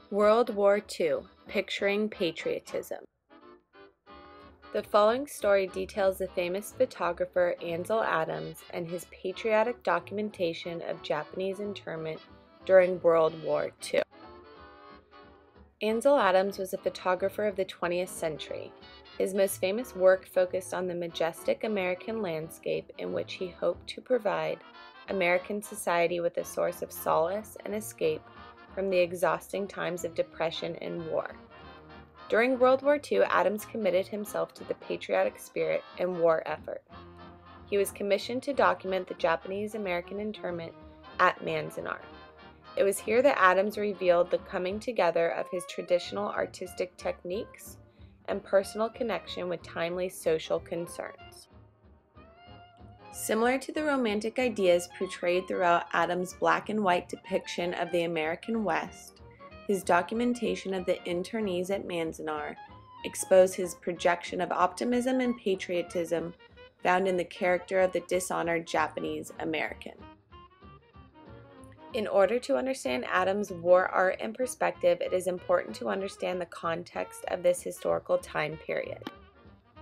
World War II, Picturing Patriotism. The following story details the famous photographer Ansel Adams and his patriotic documentation of Japanese internment during World War II. Ansel Adams was a photographer of the 20th century. His most famous work focused on the majestic American landscape in which he hoped to provide American society with a source of solace and escape from the exhausting times of depression and war. During World War II, Adams committed himself to the patriotic spirit and war effort. He was commissioned to document the Japanese-American internment at Manzanar. It was here that Adams revealed the coming together of his traditional artistic techniques and personal connection with timely social concerns. Similar to the romantic ideas portrayed throughout Adams' black and white depiction of the American West, his documentation of the internees at Manzanar exposed his projection of optimism and patriotism found in the character of the dishonored Japanese American. In order to understand Adams' war art and perspective, it is important to understand the context of this historical time period.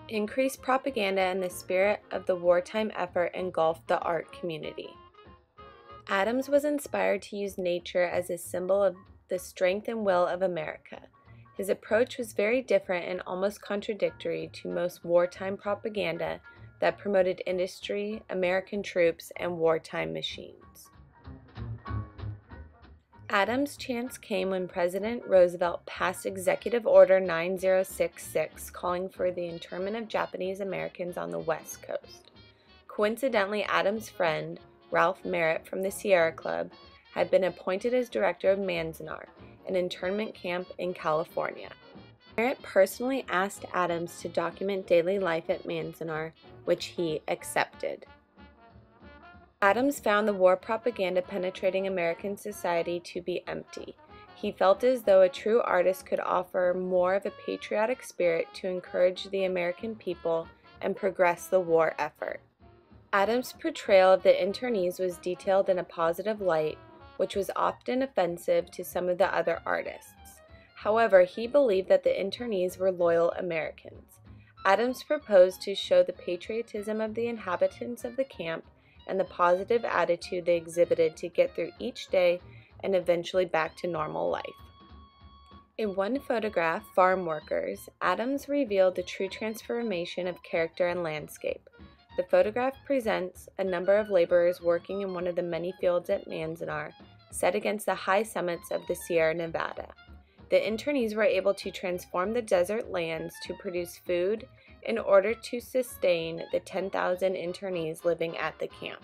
Increased propaganda and the spirit of the wartime effort engulfed the art community. Adams was inspired to use nature as a symbol of the strength and will of America. His approach was very different and almost contradictory to most wartime propaganda that promoted industry, American troops, and wartime machines. Adams' chance came when President Roosevelt passed Executive Order 9066 calling for the internment of Japanese Americans on the West Coast. Coincidentally, Adams' friend, Ralph Merritt from the Sierra Club, had been appointed as director of Manzanar, an internment camp in California. Merritt personally asked Adams to document daily life at Manzanar, which he accepted. Adams found the war propaganda penetrating American society to be empty. He felt as though a true artist could offer more of a patriotic spirit to encourage the American people and progress the war effort. Adams' portrayal of the internees was detailed in a positive light, which was often offensive to some of the other artists. However, he believed that the internees were loyal Americans. Adams proposed to show the patriotism of the inhabitants of the camp and the positive attitude they exhibited to get through each day and eventually back to normal life. In one photograph, Farm Workers, Adams revealed the true transformation of character and landscape. The photograph presents a number of laborers working in one of the many fields at Manzanar, set against the high summits of the Sierra Nevada. The internees were able to transform the desert lands to produce food in order to sustain the 10,000 internees living at the camp.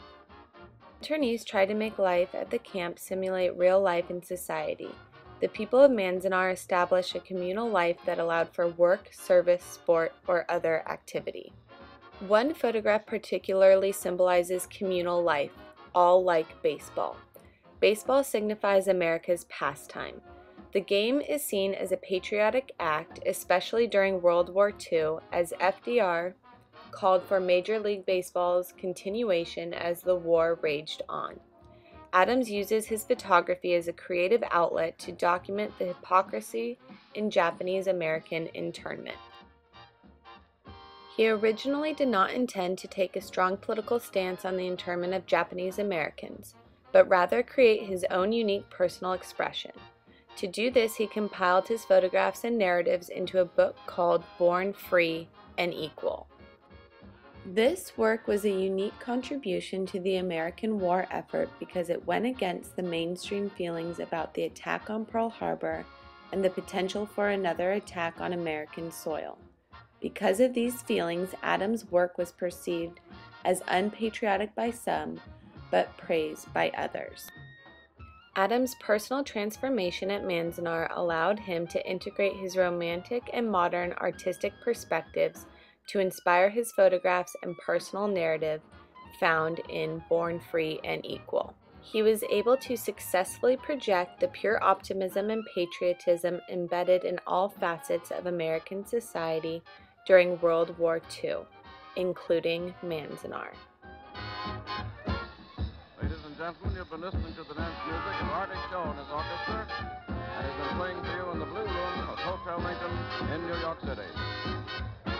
Internees tried to make life at the camp simulate real life in society. The people of Manzanar established a communal life that allowed for work, service, sport, or other activity. One photograph particularly symbolizes communal life, all like baseball. Baseball signifies America's pastime. The game is seen as a patriotic act, especially during World War II, as FDR called for Major League Baseball's continuation as the war raged on. Adams uses his photography as a creative outlet to document the hypocrisy in Japanese-American internment. He originally did not intend to take a strong political stance on the internment of Japanese Americans, but rather create his own unique personal expression. To do this, he compiled his photographs and narratives into a book called Born Free and Equal. This work was a unique contribution to the American war effort because it went against the mainstream feelings about the attack on Pearl Harbor and the potential for another attack on American soil. Because of these feelings, Adams' work was perceived as unpatriotic by some, but praised by others. Adams' personal transformation at Manzanar allowed him to integrate his romantic and modern artistic perspectives to inspire his photographs and personal narrative found in Born Free and Equal. He was able to successfully project the pure optimism and patriotism embedded in all facets of American society during World War II, including Manzanar. Ladies and gentlemen, you've been listening to the dance music of Artie Shaw and his orchestra, and his playing for you in the Blue Room of Hotel Lincoln in New York City.